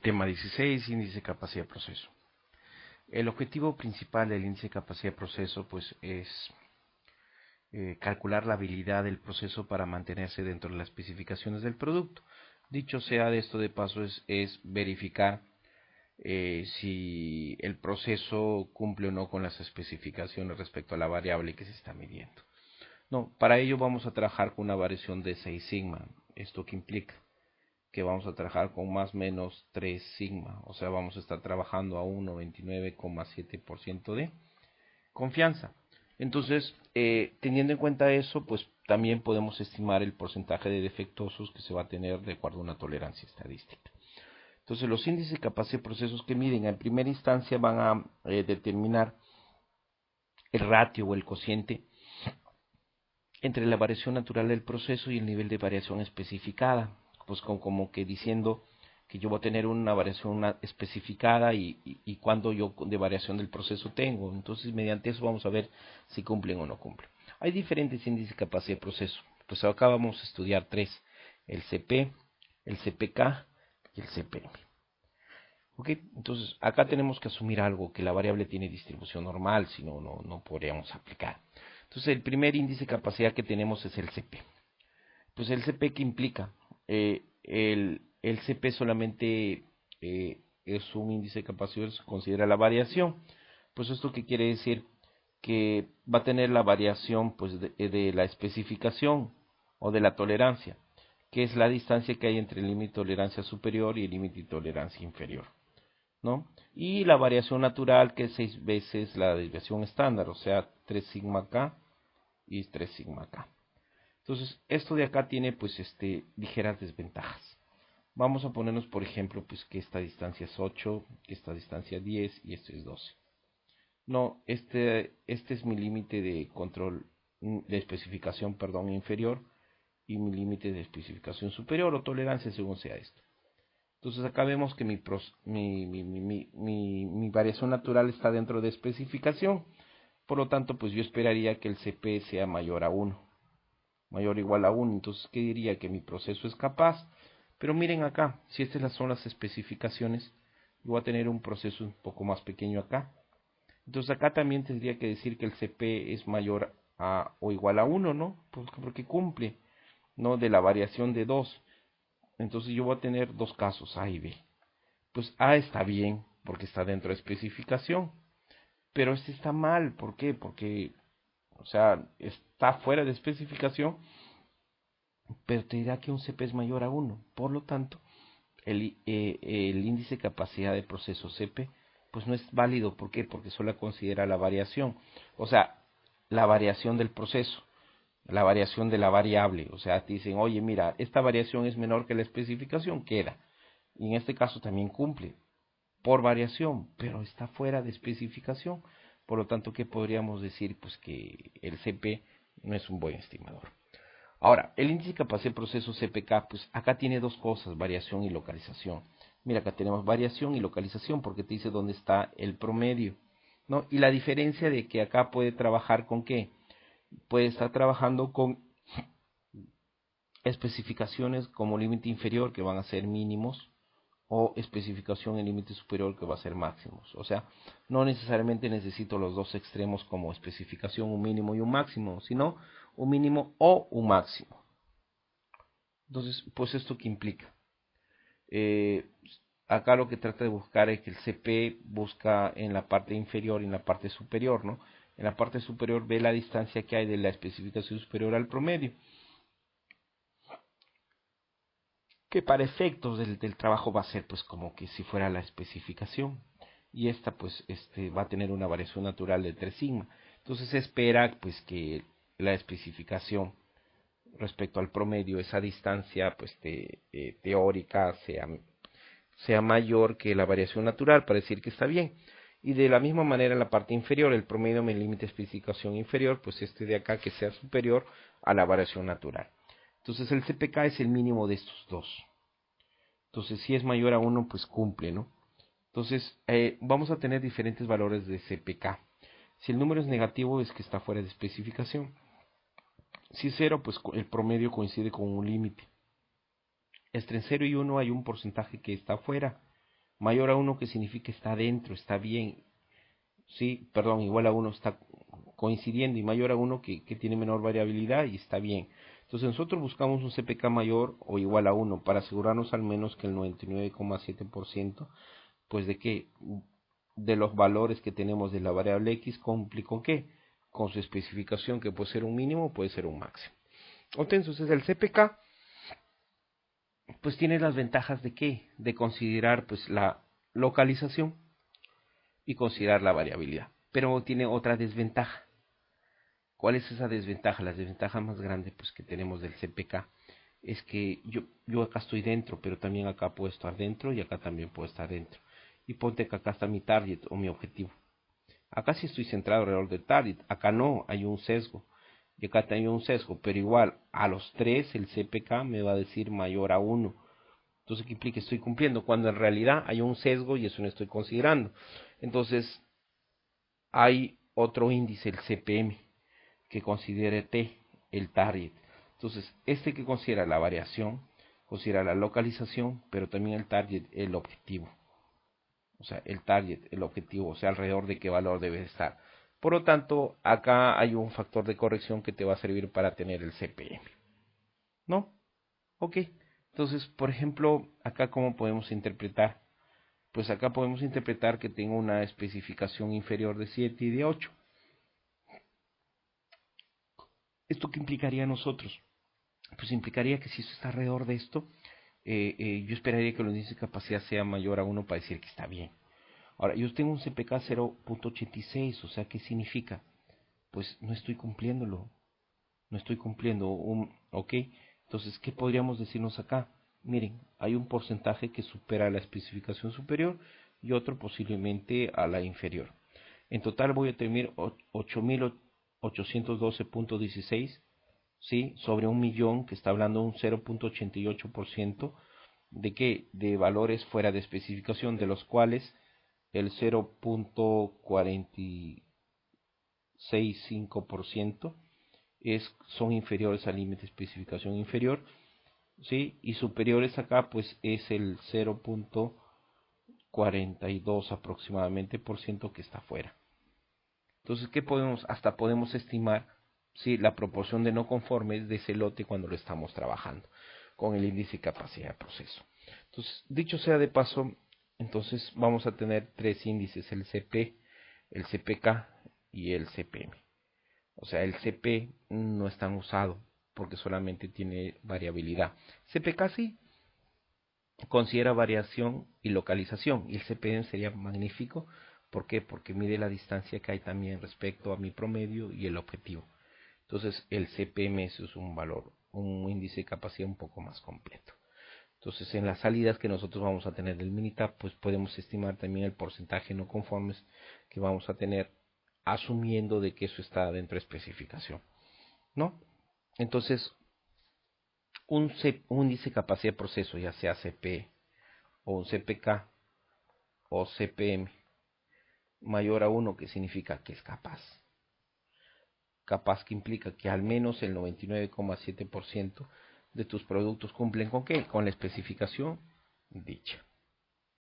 Tema 16, índice de capacidad de proceso. El objetivo principal del índice de capacidad de proceso pues, es calcular la habilidad del proceso para mantenerse dentro de las especificaciones del producto. Dicho sea de esto de paso, es verificar si el proceso cumple o no con las especificaciones respecto a la variable que se está midiendo. No, para ello vamos a trabajar con una variación de 6 sigma. ¿Esto qué implica? Que vamos a trabajar con más o menos 3 sigma, o sea, vamos a estar trabajando a un 99,7% de confianza. Entonces, teniendo en cuenta eso, pues también podemos estimar el porcentaje de defectuosos que se va a tener de acuerdo a una tolerancia estadística. Entonces, los índices de capacidad de procesos que miden en primera instancia van a determinar el ratio o el cociente entre la variación natural del proceso y el nivel de variación especificada, pues como que diciendo que yo voy a tener una variación especificada y cuánto yo de variación del proceso tengo. Entonces, mediante eso vamos a ver si cumplen o no cumplen. Hay diferentes índices de capacidad de proceso. Pues acá vamos a estudiar tres: el CP, el CPK y el CPM. ¿Ok? Entonces, acá tenemos que asumir algo, que la variable tiene distribución normal, si no, no podríamos aplicar. Entonces, el primer índice de capacidad que tenemos es el CP. Pues el CP, ¿qué implica? El CP solamente es un índice de capacidad, se considera la variación. Pues esto qué quiere decir, que va a tener la variación pues de la especificación o de la tolerancia, que es la distancia que hay entre el límite de tolerancia superior y el límite de tolerancia inferior, ¿no? Y la variación natural, que es 6 veces la desviación estándar, o sea, 3 sigma K y 3 sigma K. Entonces, esto de acá tiene pues ligeras desventajas. Vamos a ponernos, por ejemplo, pues que esta distancia es 8, que esta distancia es 10 y esto es 12. No, este es mi límite de control, de especificación, perdón, inferior, y mi límite de especificación superior o tolerancia según sea esto. Entonces acá vemos que mi variación natural está dentro de especificación. Por lo tanto, pues yo esperaría que el CP sea mayor a 1, mayor o igual a 1. Entonces, ¿qué diría? Que mi proceso es capaz. Pero miren acá, si estas son las especificaciones, yo voy a tener un proceso un poco más pequeño acá. Entonces acá también tendría que decir que el CP es mayor a o igual a 1, ¿no? Porque cumple, ¿no? De la variación de 2. Entonces yo voy a tener dos casos, A y B. Pues A está bien, porque está dentro de especificación. Pero este está mal, ¿por qué? Porque, o sea, está fuera de especificación, pero te dirá que un CP es mayor a 1. Por lo tanto, el índice de capacidad de proceso CP, pues no es válido. ¿Por qué? Porque solo considera la variación. O sea, la variación del proceso, la variación de la variable. O sea, te dicen, oye, mira, esta variación es menor que la especificación, queda. Y en este caso también cumple por variación, pero está fuera de especificación. Por lo tanto, ¿qué podríamos decir? Pues que el CP no es un buen estimador. Ahora, el índice de capacidad de proceso CPK, pues acá tiene dos cosas: variación y localización. Mira, acá tenemos variación y localización porque te dice dónde está el promedio, ¿no? Y la diferencia de que acá puede trabajar con qué, puede estar trabajando con especificaciones como límite inferior, que van a ser mínimos, o especificación en límite superior, que va a ser máximos. O sea, no necesariamente necesito los dos extremos como especificación, un mínimo y un máximo, sino un mínimo o un máximo. Entonces, pues esto qué implica. Eh, Acá lo que trata de buscar es que el CP busca en la parte inferior y en la parte superior, ¿no? En la parte superior ve la distancia que hay de la especificación superior al promedio, que para efectos del trabajo va a ser pues como que si fuera la especificación, y esta pues va a tener una variación natural de 3 sigma. Entonces se espera pues que la especificación respecto al promedio, esa distancia pues teórica sea mayor que la variación natural para decir que está bien. Y de la misma manera en la parte inferior, el promedio me límite de especificación inferior, pues de acá que sea superior a la variación natural. Entonces el CPK es el mínimo de estos dos. Entonces si es mayor a 1, pues cumple, ¿no? Entonces vamos a tener diferentes valores de CPK. Si el número es negativo, es que está fuera de especificación. Si es 0, pues el promedio coincide con un límite. entre 0 y 1 hay un porcentaje que está afuera. Mayor a 1 que significa está dentro, está bien. Sí, perdón, igual a 1 está coincidiendo y mayor a 1 que tiene menor variabilidad y está bien. Entonces nosotros buscamos un CPK mayor o igual a 1 para asegurarnos al menos que el 99,7% pues de los valores que tenemos de la variable X cumple con qué, con su especificación que puede ser un mínimo o puede ser un máximo. Entonces el CPK pues tiene las ventajas de qué, de considerar pues la localización y considerar la variabilidad, pero tiene otra desventaja. ¿Cuál es esa desventaja? La desventaja más grande pues que tenemos del CPK es que yo acá estoy dentro, pero también acá puedo estar dentro y acá también puedo estar dentro. Y ponte que acá está mi target o mi objetivo. Acá sí estoy centrado alrededor del target, acá no, hay un sesgo. Y acá también hay un sesgo, pero igual a los 3 el CPK me va a decir mayor a 1. Entonces, ¿qué implica? Estoy cumpliendo, cuando en realidad hay un sesgo y eso no estoy considerando. Entonces, hay otro índice, el CPM, que considere T, el target. Entonces, este que considera la variación, considera la localización, pero también el target, el objetivo. O sea, el target, el objetivo, o sea, alrededor de qué valor debe estar. Por lo tanto, acá hay un factor de corrección que te va a servir para tener el CPM. ¿No? Ok. Entonces, por ejemplo, acá cómo podemos interpretar. Pues acá podemos interpretar que tengo una especificación inferior de 7 y de 8. ¿Esto qué implicaría a nosotros? Pues implicaría que si esto está alrededor de esto, yo esperaría que el índice de capacidad sea mayor a 1 para decir que está bien. Ahora, yo tengo un CPK 0.86, o sea, ¿qué significa? Pues no estoy cumpliéndolo, no estoy cumpliendo ¿ok? Entonces, ¿qué podríamos decirnos acá? Miren, hay un porcentaje que supera la especificación superior y otro posiblemente a la inferior. En total voy a tener 8.812.16, ¿sí? Sobre 1.000.000, que está hablando un 0.88% de qué, de valores fuera de especificación, de los cuales el 0.45% son inferiores al límite de especificación inferior, ¿sí? Y superiores acá pues es el 0.42 aproximadamente por ciento que está fuera. Entonces, ¿qué podemos? Hasta podemos estimar, ¿sí?, la proporción de no conformes de ese lote cuando lo estamos trabajando con el índice de capacidad de proceso. Entonces, dicho sea de paso, entonces vamos a tener tres índices, el CP, el CPK y el CPM. O sea, el CP no es tan usado porque solamente tiene variabilidad. CPK sí considera variación y localización, y el CPM sería magnífico. ¿Por qué? Porque mide la distancia que hay también respecto a mi promedio y el objetivo. Entonces el CPMS es un valor, un índice de capacidad un poco más completo. Entonces en las salidas que nosotros vamos a tener del Minitab, pues podemos estimar también el porcentaje no conformes que vamos a tener, asumiendo de que eso está dentro de especificación, ¿no? Entonces un índice de capacidad de proceso, ya sea CP o un CPK o CPM mayor a 1, que significa que es capaz. Capaz que implica que al menos el 99,7% de tus productos cumplen con qué, con la especificación dicha.